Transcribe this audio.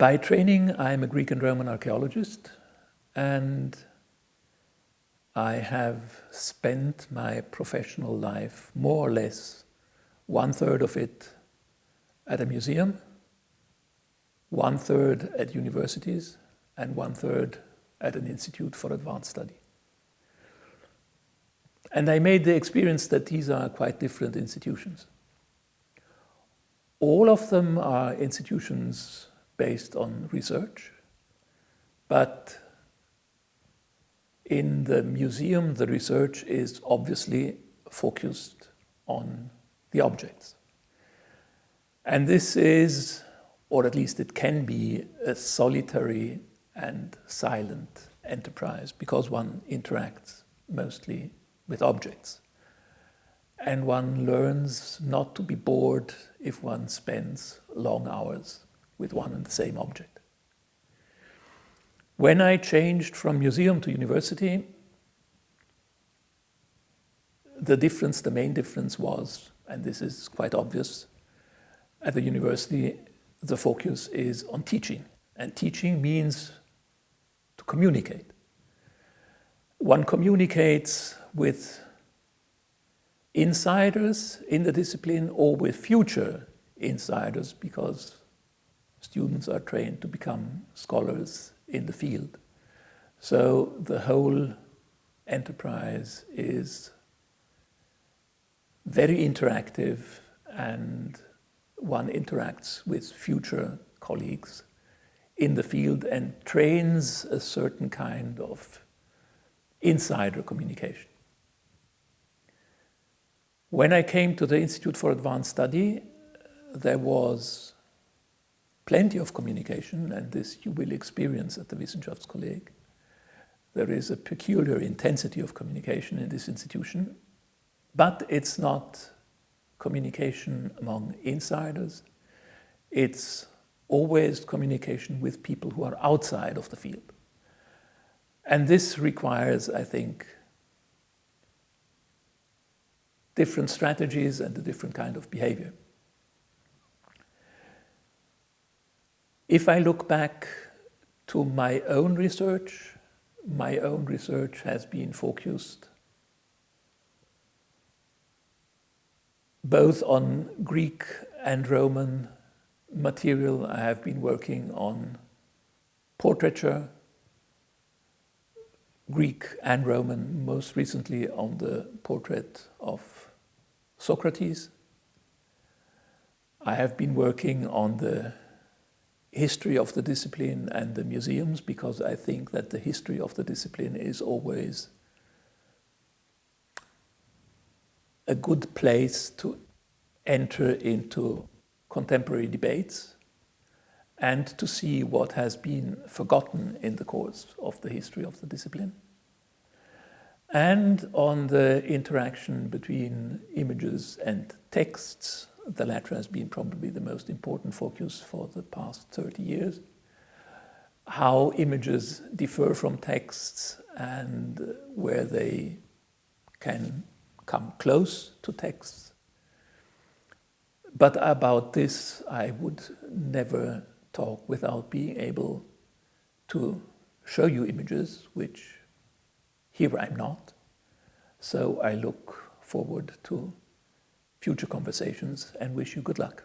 By training, I'm a Greek and Roman archaeologist, and I have spent my professional life, more or less, 1/3 of it at a museum, 1/3 at universities, and 1/3 at an institute for advanced study. And I made the experience that these are quite different institutions. All of them are institutions based on research, but in the museum, the research is obviously focused on the objects. And this is, or at least it can be, a solitary and silent enterprise because one interacts mostly with objects. And one learns not to be bored if one spends long hours with one and the same object. When I changed from museum to university, the main difference was, and this is quite obvious, at the university the focus is on teaching. And teaching means to communicate. One communicates with insiders in the discipline or with future insiders because students are trained to become scholars in the field. So the whole enterprise is very interactive, and one interacts with future colleagues in the field and trains a certain kind of insider communication. When I came to the Institute for Advanced Study, there was plenty of communication, and this you will experience at the Wissenschaftskolleg. There is a peculiar intensity of communication in this institution, but it's not communication among insiders. It's always communication with people who are outside of the field. And this requires, I think, different strategies and a different kind of behavior. If I look back to my own research has been focused both on Greek and Roman material. I have been working on portraiture, Greek and Roman, most recently on the portrait of Socrates. I have been working on the history of the discipline and the museums because I think that the history of the discipline is always a good place to enter into contemporary debates and to see what has been forgotten in the course of the history of the discipline. And on the interaction between images and texts, the latter has been probably the most important focus for the past 30 years. How images differ from texts and where they can come close to texts. But about this, I would never talk without being able to show you images, which here I'm not. So I look forward to future conversations and wish you good luck.